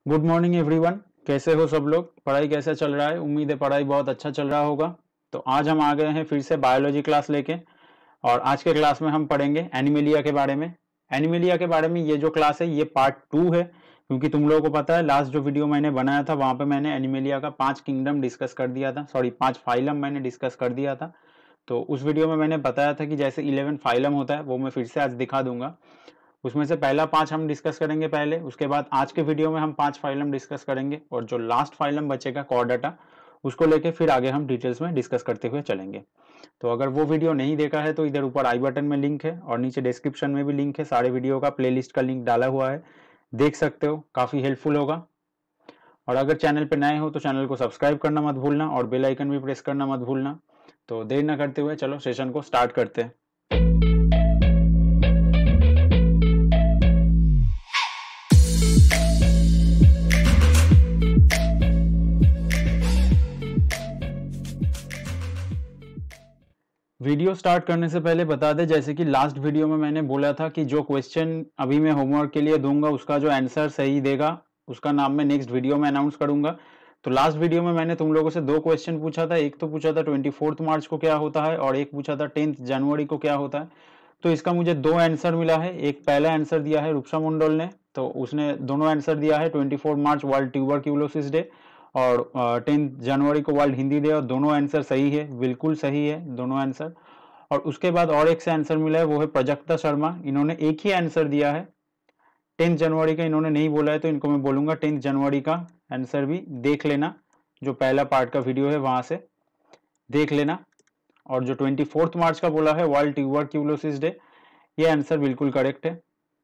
Good morning everyone. कैसे हो सब लोग? पढ़ाई कैसा चल रहा है? उम्मीद है पढ़ाई बहुत अच्छा चल रहा होगा। तो आज हम आ गए हैं फिर से बायोलॉजी क्लास लेके। और आज के क्लास में हम पढ़ेंगे एनिमेलिया के बारे में। एनिमेलिया के बारे में ये जो क्लास है ये पार्ट 2 है, क्योंकि तुम लोगों को पता है लास्ट जो वीडियो मैंने बनाया था वहां पे मैंने एनिमेलिया का 5 किंगडम डिस्कस कर दिया था, सॉरी 5 फाइलम मैंने डिस्कस कर दिया था। तो उस वीडियो में मैंने बताया था कि जैसे 11 फाइलम होता है वो मैं फिर से आज दिखा दूंगा। उसमें से पहला 5 हम डिस्कस करेंगे पहले, उसके बाद आज के वीडियो में हम 5 फाइलम डिस्कस करेंगे और जो लास्ट फाइलम बचेगा कॉर्डाटा उसको लेके फिर आगे हम डिटेल्स में डिस्कस करते हुए चलेंगे। तो अगर वो वीडियो नहीं देखा है तो इधर ऊपर आई बटन में लिंक है और नीचे डिस्क्रिप्शन में भी लिंक है, सारे वीडियो का प्लेलिस्ट का लिंक डाला हुआ है, देख सकते हो, काफ़ी हेल्पफुल होगा। और अगर चैनल पे नए हो तो चैनल को सब्सक्राइब करना मत भूलना और बेल आइकन भी प्रेस करना मत भूलना। तो देर ना करते हुए चलो सेशन को स्टार्ट करते हैं। वीडियो स्टार्ट करने से पहले बता दे, जैसे कि लास्ट वीडियो में मैंने बोला था कि जो क्वेश्चन अभी मैं होमवर्क के लिए दूंगा उसका जो आंसर सही देगा उसका नाम मैं नेक्स्ट वीडियो में अनाउंस करूंगा। तो लास्ट वीडियो में मैंने तुम लोगों से 2 क्वेश्चन पूछा था, एक तो पूछा था 24 मार्च को क्या होता है और एक पूछा था 10 जनवरी को क्या होता है। तो इसका मुझे 2 आंसर मिला है। एक पहला आंसर दिया है रूपसा मंडल ने, तो उसने दोनों आंसर दिया है 24 मार्च वर्ल्ड ट्यूबरक्यूलोसिस डे और 10 जनवरी को वर्ल्ड हिंदी डे, और दोनों आंसर सही है, बिल्कुल सही है दोनों आंसर। और उसके बाद और एक से आंसर मिला है, वो है प्रजक्ता शर्मा, इन्होंने एक ही आंसर दिया है 10 जनवरी का, इन्होंने नहीं बोला है तो इनको मैं बोलूंगा 10 जनवरी का आंसर भी देख लेना, जो पहला पार्ट का वीडियो है वहां से देख लेना। और जो 24 मार्च का बोला है वर्ल्ड ट्यूबरक्यूलोसिस डे, ये आंसर बिल्कुल करेक्ट है।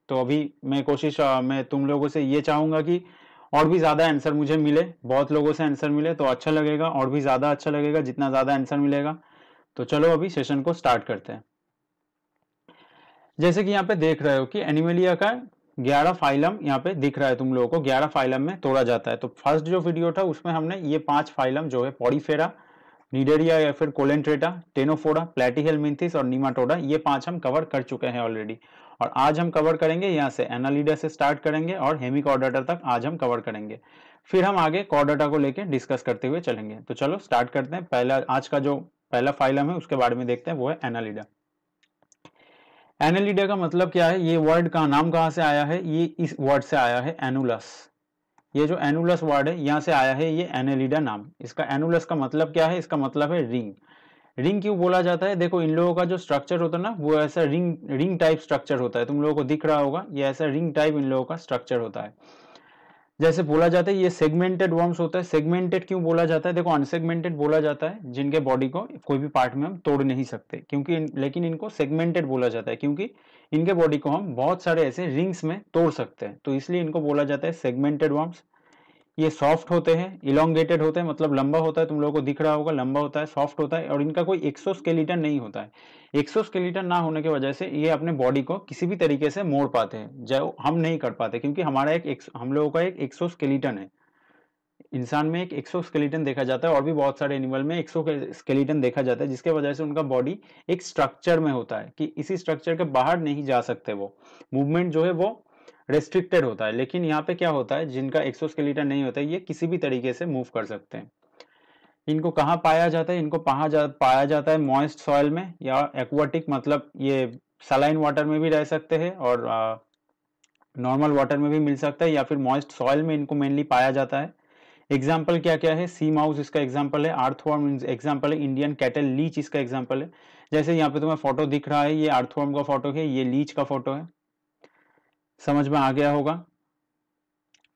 तो अभी मैं तुम लोगों से ये चाहूंगा कि और भी ज्यादा आंसर मुझे मिले, बहुत लोगों से आंसर मिले तो अच्छा लगेगा, और भी ज्यादा अच्छा लगेगा जितना ज्यादा आंसर मिलेगा। तो चलो अभी सेशन को स्टार्ट करते हैं। जैसे कि यहाँ पे देख रहे हो कि एनिमेलिया का 11 फाइलम यहाँ पे दिख रहा है तुम लोगों को, 11 फाइलम में तोड़ा जाता है। तो फर्स्ट जो वीडियो था उसमें हमने ये 5 फाइलम जो है पॉडीफेरा, निडेरिया या फिर कोलेंट्रेटा, टेनोफोरा, प्लेटीहेलमिंथिस और नीमाटोडा, ये 5 हम कवर कर चुके हैं ऑलरेडी। और आज हम कवर करेंगे यहाँ से एनालिडा से स्टार्ट करेंगे और हेमिकॉर्डाटा तक आज हम कवर करेंगे। फिर हम आगे कॉर्डाटा को लेकर डिस्कस करते हुए चलेंगे। तो चलो स्टार्ट करते हैं। पहला आज का जो पहला फाइलम है उसके बारे में देखते हैं, वो है एनालिडा। एनालिडा का मतलब क्या है, ये वर्ड का नाम कहाँ से आया है? ये इस वर्ड से आया है एनुलस। ये जो एनुलस वर्ड है यहाँ से आया है ये एनालिडा नाम। इसका एनुलस का मतलब क्या है? इसका मतलब है रिंग। रिंग क्यों बोला जाता है? देखो इन लोगों का जो स्ट्रक्चर होता है ना वो ऐसा रिंग रिंग टाइप स्ट्रक्चर होता है, तुम लोगों को दिख रहा होगा ये ऐसा रिंग टाइप इन लोगों का स्ट्रक्चर होता है। जैसे बोला जाता है ये सेगमेंटेड वर्म्स होता है। सेगमेंटेड क्यों बोला जाता है? देखो अनसेगमेंटेड बोला जाता है जिनके बॉडी को कोई भी पार्ट में हम तोड़ नहीं सकते, क्योंकि लेकिन इनको सेगमेंटेड बोला जाता है क्योंकि इनके बॉडी को हम बहुत सारे ऐसे रिंग्स में तोड़ सकते हैं, तो इसलिए इनको बोला जाता है सेगमेंटेड वर्म्स। ये सॉफ्ट होते हैं, इलोंगेटेड होते हैं, मतलब लंबा होता है, तुम लोगों को दिख रहा होगा लंबा होता है, सॉफ्ट होता है, और इनका कोई एक्सोस्केलेटन नहीं होता है। एक्सोस्केलेटन ना होने की वजह से ये अपने बॉडी को किसी भी तरीके से मोड़ पाते हैं जो हम नहीं कर पाते, क्योंकि हम लोगों का एक एक्सोस्केलेटन है। इंसान में एक एक्सोस्केलेटन देखा जाता है और भी बहुत सारे एनिमल में एक्सोस्केलेटन देखा जाता है, जिसके वजह से उनका बॉडी एक स्ट्रक्चर में होता है कि इसी स्ट्रक्चर के बाहर नहीं जा सकते, वो मूवमेंट जो है वो रेस्ट्रिक्टेड होता है। लेकिन यहाँ पे क्या होता है, जिनका एक्सोस्केलेटन नहीं होता है ये किसी भी तरीके से मूव कर सकते हैं। इनको कहाँ पाया जाता है? इनको पाया जाता है मॉइस्ट सॉइल में या एक्वाटिक, मतलब ये सलाइन वाटर में भी रह सकते हैं और नॉर्मल वाटर में भी मिल सकता है, या फिर मॉइस्ट सॉइल में इनको मेनली पाया जाता है। एग्जाम्पल क्या क्या है? सी माउस इसका एग्जाम्पल है, अर्थवर्म एग्जाम्पल है, इंडियन कैटल लीच इसका एग्जाम्पल है। जैसे यहाँ पे तुम्हें फोटो दिख रहा है, ये अर्थवर्म का फोटो है, ये लीच का फोटो है। समझ में आ गया होगा।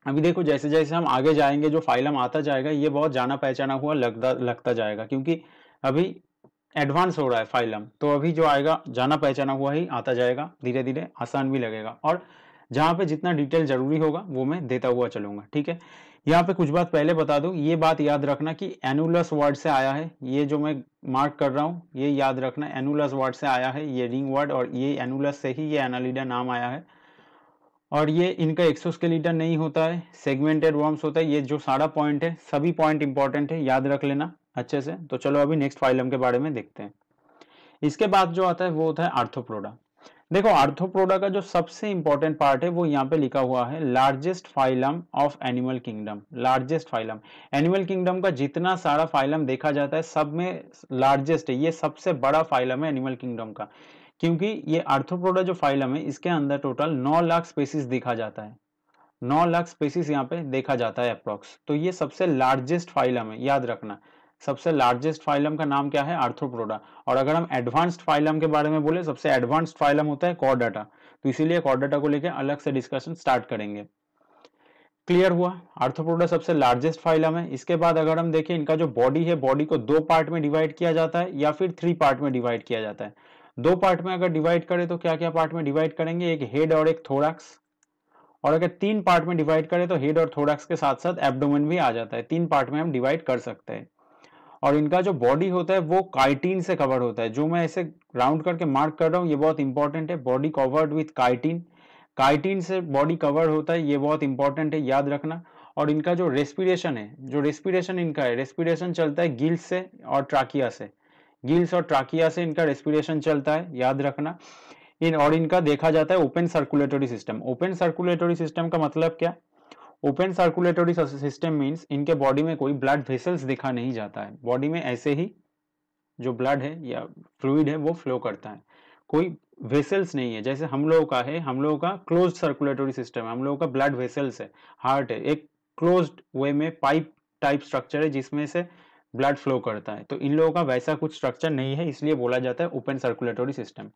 अभी देखो जैसे जैसे हम आगे जाएंगे जो फाइलम आता जाएगा ये बहुत जाना पहचाना हुआ लगता जाएगा, क्योंकि अभी एडवांस हो रहा है फाइलम, तो अभी जो आएगा जाना पहचाना हुआ ही आता जाएगा, धीरे धीरे आसान भी लगेगा। और जहाँ पे जितना डिटेल जरूरी होगा वो मैं देता हुआ चलूंगा, ठीक है। यहाँ पे कुछ बात पहले बता दूं, ये बात याद रखना कि एनुलस वर्ड से आया है, ये जो मैं मार्क कर रहा हूँ ये याद रखना, एनुलस वर्ड से आया है ये रिंग वर्ड, और ये एनुलस से ही ये एनालिडा नाम आया है। और ये इनका एक्सोस्केलेटन नहीं होता है, सेगमेंटेड वर्म्स होता है। ये जो सारा पॉइंट है सभी पॉइंट इंपॉर्टेंट है, याद रख लेना अच्छे से। तो चलो अभी नेक्स्ट फाइलम के बारे में देखते हैं। इसके बाद जो आता है वो होता है आर्थ्रोपोडा। देखो आर्थ्रोपोडा का जो सबसे इंपॉर्टेंट पार्ट है वो यहाँ पे लिखा हुआ है largest phylum of animal kingdom. Largest phylum, animal kingdom का जितना सारा फाइलम देखा जाता है सब में लार्जेस्ट है, ये सबसे बड़ा फाइलम है एनिमल किंगडम का, क्योंकि ये आर्थ्रोपोडा जो फाइलम है इसके अंदर टोटल 9 लाख स्पेसीज देखा जाता है। 9 लाख स्पेसीज यहाँ पे देखा जाता है अप्रोक्स, तो ये सबसे लार्जेस्ट फाइलम है, याद रखना। सबसे लार्जेस्ट फाइलम का नाम क्या है? आर्थ्रोपोडा। और अगर हम एडवांस्ड फाइलम के बारे में बोले, सबसे एडवांस्ड फाइलम होता है कॉर्डेटा, तो इसीलिए कॉर्डेटा को लेकर अलग से डिस्कशन स्टार्ट करेंगे। क्लियर हुआ? आर्थ्रोपोडा सबसे लार्जेस्ट फाइलम है। इसके बाद अगर हम देखें इनका जो बॉडी है, बॉडी को 2 पार्ट में डिवाइड किया जाता है या फिर 3 पार्ट में डिवाइड किया जाता है। 2 पार्ट में अगर डिवाइड करें तो क्या क्या पार्ट में डिवाइड करेंगे? एक हेड और एक थोरैक्स। और अगर 3 पार्ट में डिवाइड करें तो हेड और थोरैक्स के साथ साथ एब्डोमेन भी आ जाता है। 3 पार्ट में हम डिवाइड कर सकते हैं। और इनका जो बॉडी होता है वो काइटिन से कवर होता है। जो मैं ऐसे राउंड करके मार्क कर रहा हूँ ये बहुत इंपॉर्टेंट है, body covered with chitin. Chitin से बॉडी कवर होता है, ये बहुत इंपॉर्टेंट है, याद रखना। और इनका जो रेस्पिरेशन है, जो रेस्पिरेशन इनका है, रेस्पिरेशन चलता है गिल्स से और ट्राकिया से। गिल्स और ट्राकिया से इनका रेस्पिरेशन चलता है, याद रखना। और इनका देखा जाता है open circulatory system. Open circulatory system का मतलब क्या? ओपन सर्कुलेटरी सिस्टम मींस इनके बॉडी में कोई ब्लड वेसल्स देखा नहीं जाता है। बॉडी में ऐसे ही जो ब्लड है या फ्लूइड है वो फ्लो करता है, कोई वेसल्स नहीं है। जैसे हम लोगों का है, हम लोगों का क्लोज्ड सर्कुलेटरी सिस्टम है, हम लोगों का ब्लड वेसल्स है, हार्ट है, एक क्लोज्ड वे में पाइप टाइप स्ट्रक्चर है जिसमें से ब्लड फ्लो करता है। तो इन लोगों का वैसा कुछ स्ट्रक्चर नहीं है, इसलिए बोला जाता है ओपन सर्कुलेटरी सिस्टम।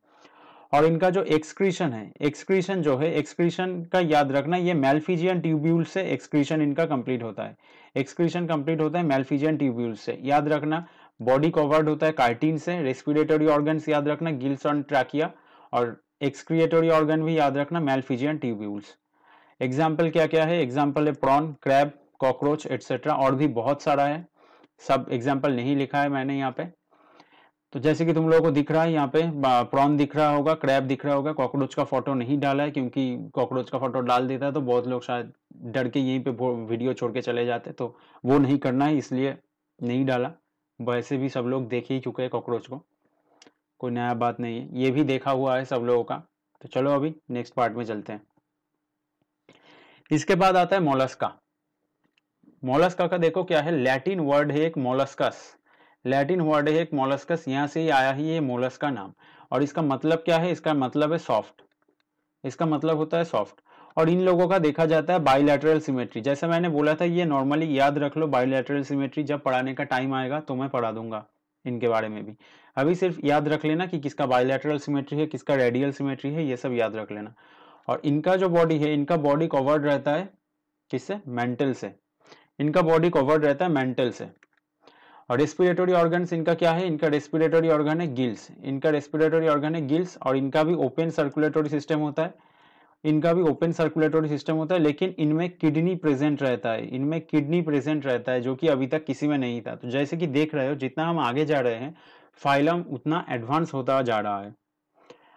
और इनका जो एक्सक्रीशन है, एक्सक्रीशन जो है, एक्सक्रीशन का याद रखना, ये मैल्फिजियन ट्यूब्यूल से एक्सक्रीशन इनका कंप्लीट होता है। एक्सक्रीशन कंप्लीट होता है मैल्फिजियन ट्यूब्यूल से, याद रखना। बॉडी कवर्ड होता है काइटिन से। रेस्पिरेटरी ऑर्गन्स याद रखना, गिल्स और ट्रैकिया। और एक्सक्रिएटरी ऑर्गन भी याद रखना, मैल्फिजियन ट्यूब्यूल्स। एग्जाम्पल क्या क्या है? एग्जाम्पल है प्रॉन, क्रैब, कॉकरोच एटसेट्रा, और भी बहुत सारा है, सब एग्जाम्पल नहीं लिखा है मैंने यहाँ पे। तो जैसे कि तुम लोगों को दिख रहा है यहाँ पे प्रॉन दिख रहा होगा, क्रैब दिख रहा होगा। कॉकरोच का फोटो नहीं डाला है क्योंकि कॉकरोच का फोटो डाल देता है तो बहुत लोग शायद डर के यहीं पे वीडियो छोड़ के चले जाते, तो वो नहीं करना है, इसलिए नहीं डाला। वैसे भी सब लोग देख ही चुके हैं कॉकरोच को, कोई नया बात नहीं है, ये भी देखा हुआ है सब लोगों का। तो चलो अभी नेक्स्ट पार्ट में चलते हैं। इसके बाद आता है मोलस्का। मोलस्का का देखो क्या है, लैटिन वर्ड है एक मोलस्कस। लैटिन वर्ड है एक मोलस्कस, यहां से ही आया ही ये मोलस्का नाम। और इसका मतलब क्या है? इसका मतलब है सॉफ्ट। इसका मतलब होता है सॉफ्ट। और इन लोगों का देखा जाता है बाइलैटरल सिमेट्री। जैसे मैंने बोला था ये नॉर्मली याद रख लो, बाइलैटरल सिमेट्री जब पढ़ाने का टाइम आएगा तो मैं पढ़ा दूंगा इनके बारे में भी। अभी सिर्फ याद रख लेना कि किसका बाइलैटरल सिमेट्री है, किसका रेडियल सिमेट्री है, ये सब याद रख लेना। और इनका जो बॉडी है, इनका बॉडी कवर्ड रहता है किससे? मेंटल से। इनका बॉडी कवर्ड रहता है मेंटल से। और रेस्पिरेटरी ऑर्गन्स इनका क्या है? इनका रेस्पिरेटरी ऑर्गन है गिल्स। इनका रेस्पिरेटरी ऑर्गन है गिल्स। और इनका भी ओपन सर्कुलेटरी सिस्टम होता है। इनका भी ओपन सर्कुलेटरी सिस्टम होता है, लेकिन इनमें किडनी प्रेजेंट रहता है। इनमें किडनी प्रेजेंट रहता है जो कि अभी तक किसी में नहीं था। तो जैसे कि देख रहे हो जितना हम आगे जा रहे हैं फाइलम उतना एडवांस होता जा रहा है।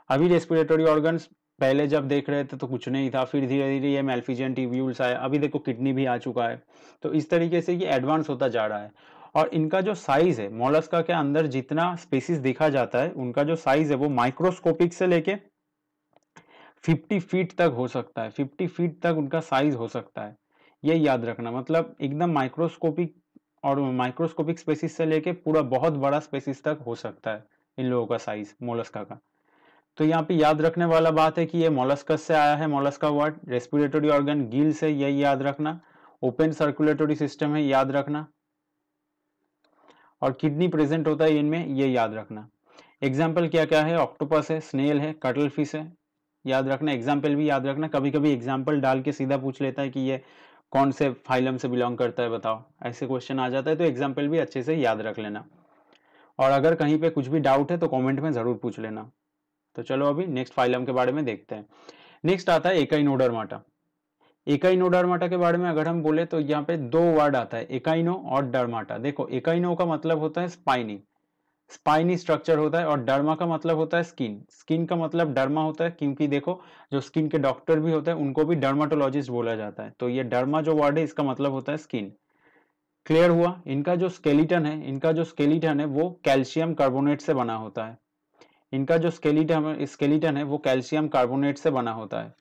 अभी रेस्पिरेटरी ऑर्गन्स पहले जब देख रहे थे तो कुछ नहीं था, फिर धीरे धीरे ये मैल्फिजियन ट्यूब्यूल्स आए, अभी देखो किडनी भी आ चुका है। तो इस तरीके से ये एडवांस होता जा रहा है। और इनका जो साइज है, मोलस्का के अंदर जितना स्पीसीज देखा जाता है उनका जो साइज है वो माइक्रोस्कोपिक से लेके 50 फीट तक हो सकता है। 50 फीट तक उनका साइज हो सकता है, ये याद रखना। मतलब एकदम माइक्रोस्कोपिक, और माइक्रोस्कोपिक स्पीसीज से लेके पूरा बहुत बड़ा स्पीसीज तक हो सकता है इन लोगों का साइज मोलस्का का। तो यहाँ पे याद रखने वाला बात है कि ये मोलस्कस से आया है, Mollusca word. Respiratory organ Gill से, यही याद रखना। ओपन सर्कुलेटरी सिस्टम है, याद रखना। और किडनी प्रेजेंट होता है इनमें, ये याद रखना। एग्जाम्पल क्या क्या है? ऑक्टोपस है, स्नेल है, कटल फिश है, याद रखना। एग्जाम्पल भी याद रखना, कभी कभी एग्जाम्पल डाल के सीधा पूछ लेता है कि ये कौन से फाइलम से बिलोंग करता है बताओ, ऐसे क्वेश्चन आ जाता है। तो एग्जाम्पल भी अच्छे से याद रख लेना। और अगर कहीं पे कुछ भी डाउट है तो कमेंट में जरूर पूछ लेना। तो चलो अभी नेक्स्ट फाइलम के बारे में देखते हैं। नेक्स्ट आता है एकाइनोडर्माटा। एकाइनोडर्माटा के बारे में अगर हम बोले तो यहाँ पे 2 वर्ड आता है, एकाइनो और डर्माटा। देखो एकाइनो का मतलब होता है स्पाइनी, स्पाइनी स्ट्रक्चर होता है। और डर्मा का मतलब होता है स्किन। स्किन का मतलब डर्मा होता है क्योंकि देखो जो स्किन के डॉक्टर भी होते हैं उनको भी डर्माटोलॉजिस्ट बोला जाता है। तो ये डर्मा जो वर्ड है इसका मतलब होता है स्किन। क्लियर हुआ? इनका जो स्केलेटन है, इनका जो स्केलेटन है वो कैल्शियम कार्बोनेट से बना होता है। इनका जो स्केलेटन है वो कैल्शियम कार्बोनेट से बना होता है,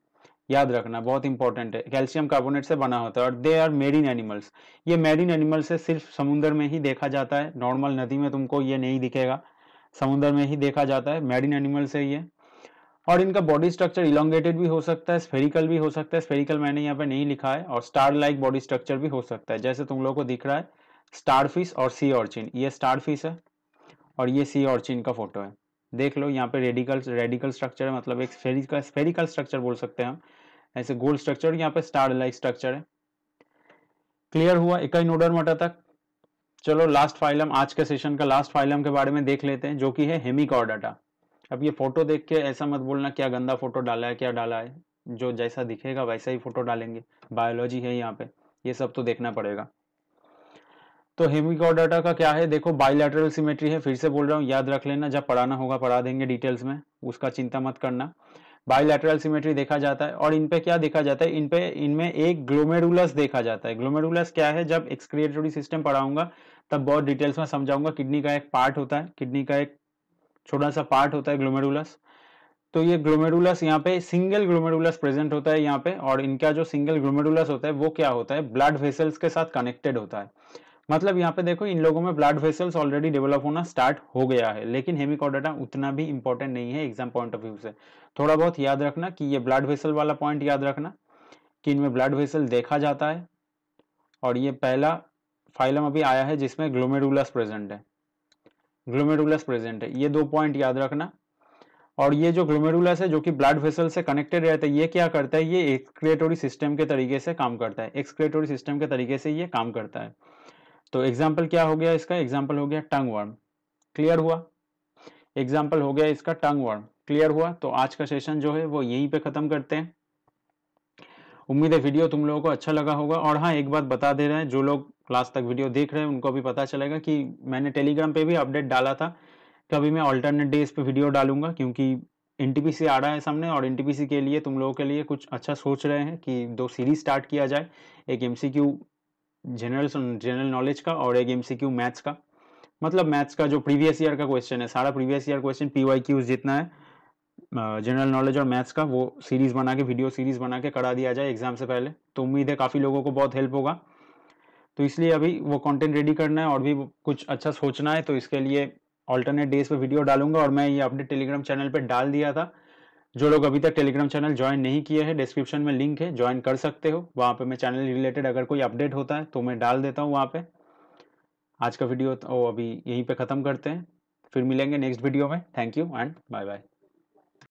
याद रखना, बहुत इंपॉर्टेंट है, कैल्शियम कार्बोनेट से बना होता है। और दे आर मेरीन एनिमल्स, ये मेरीन एनिमल्स है, सिर्फ समुद्र में ही देखा जाता है, नॉर्मल नदी में तुमको ये नहीं दिखेगा, समुद्र में ही देखा जाता है, मेरीन एनिमल्स है ये। और इनका बॉडी स्ट्रक्चर इलोंगेटेड भी हो सकता है, स्फेरिकल भी हो सकता है, स्फेरिकल मैंने यहाँ पे नहीं लिखा है, और स्टार लाइक बॉडी स्ट्रक्चर भी हो सकता है, जैसे तुम लोगों को दिख रहा है स्टार फिश और सी ऑर्चिन, ये स्टार फिश है और ये सी ऑर्चिन का फोटो है, देख लो यहाँ पे रेडिकल स्ट्रक्चर है, मतलब एक स्फेरिकल स्ट्रक्चर बोल सकते हैं हम, ऐसे गोल स्ट्रक्चर, यहाँ पे स्टार लाइक स्ट्रक्चर है। क्लियर हुआ इकाइनोडर्माटा तक। चलो लास्ट फाइलम, आज के सेशन का लास्ट फाइलम के बारे में देख लेते हैं, जो कि है हेमिकॉर्डाटा। अब ये फोटो देख के ऐसा मत बोलना क्या गंदा फोटो डाला है, क्या डाला है, जो जैसा दिखेगा वैसा ही फोटो डालेंगे, बायोलॉजी है यहाँ पे, ये सब तो देखना पड़ेगा। तो हेमिकॉर्डाटा का क्या है, देखो बाइलैटरल सिमेट्री है, फिर से बोल रहा हूँ, याद रख लेना, जब पढ़ाना होगा पढ़ा देंगे डिटेल्स में, उसका चिंता मत करना। बाइलैटरल सिमेट्री देखा जाता है, और इन पे क्या देखा जाता है, इनमें एक ग्लोमेरुलस देखा जाता है। ग्लोमेरुलस क्या है, जब एक्सक्रिएटरी सिस्टम पढ़ाऊंगा तब बहुत डिटेल्स में समझाऊंगा। किडनी का एक पार्ट होता है, किडनी का एक छोटा सा पार्ट होता है ग्लोमेरुलस। तो ये ग्लोमेरुलस यहाँ पे सिंगल ग्लोमेरुलस प्रेजेंट होता है यहाँ पे, और इनका जो सिंगल ग्लोमेरुलस होता है वो क्या होता है, ब्लड वेसल्स के साथ कनेक्टेड होता है। मतलब यहाँ पे देखो इन लोगों में ब्लड वेसल्स ऑलरेडी डेवलप होना स्टार्ट हो गया है, लेकिन हेमिकॉर्डाटा उतना भी इंपॉर्टेंट नहीं है एग्जाम पॉइंट ऑफ व्यू से। थोड़ा बहुत याद रखना कि ये ब्लड वेसल वाला पॉइंट याद रखना कि इनमें ब्लड वेसल देखा जाता है, और ये पहला फाइलम अभी आया है जिसमें ग्लोमेरुलस प्रेजेंट है, ग्लोमेरुलस प्रेजेंट है, ये 2 पॉइंट याद रखना। और ये जो ग्लोमेरुलस है जो कि ब्लड वेसल से कनेक्टेड रहता है, ये क्या करता है, ये एक्सक्रिएटरी सिस्टम के तरीके से काम करता है, एक्सक्रिएटरी सिस्टम के तरीके से ये काम करता है। तो एग्जाम्पल क्या हो गया इसका, एग्जाम्पल हो गया टंग वर्म, क्लियर हुआ, एग्जाम्पल हो गया इसका टंग वर्म, क्लियर हुआ। तो आज का सेशन जो है वो यहीं पे खत्म करते हैं। उम्मीद है वीडियो तुम लोगों को अच्छा लगा होगा। और हाँ, एक बात बता दे रहे हैं, जो लोग लास्ट तक वीडियो देख रहे हैं उनको भी पता चलेगा कि मैंने टेलीग्राम पे भी अपडेट डाला था, कभी मैं ऑल्टरनेट डेज पे वीडियो डालूंगा, क्योंकि एनटीपीसी आ रहा है सामने, और एनटीपीसी के लिए तुम लोगों के लिए कुछ अच्छा सोच रहे हैं कि 2 सीरीज स्टार्ट किया जाए, एक एमसीक्यू जनरल नॉलेज का और एक एमसीक्यू मैथ्स का। मतलब मैथ्स का जो प्रीवियस ईयर का क्वेश्चन है, सारा प्रीवियस ईयर क्वेश्चन पीवाईक्यूज जितना है जनरल नॉलेज और मैथ्स का, वो सीरीज बना के, वीडियो सीरीज बना के करा दिया जाए एग्जाम से पहले। तो उम्मीद है काफ़ी लोगों को बहुत हेल्प होगा, तो इसलिए अभी वो कंटेंट रेडी करना है और भी कुछ अच्छा सोचना है, तो इसके लिए ऑल्टरनेट डेज पे वीडियो डालूंगा। और मैं ये अपने टेलीग्राम चैनल पे डाल दिया था, जो लोग अभी तक टेलीग्राम चैनल ज्वाइन नहीं किए हैं, डिस्क्रिप्शन में लिंक है, ज्वाइन कर सकते हो, वहाँ पे मैं चैनल रिलेटेड अगर कोई अपडेट होता है तो मैं डाल देता हूँ वहाँ पे। आज का वीडियो तो अभी यहीं पे ख़त्म करते हैं, फिर मिलेंगे नेक्स्ट वीडियो में। Thank you and bye bye.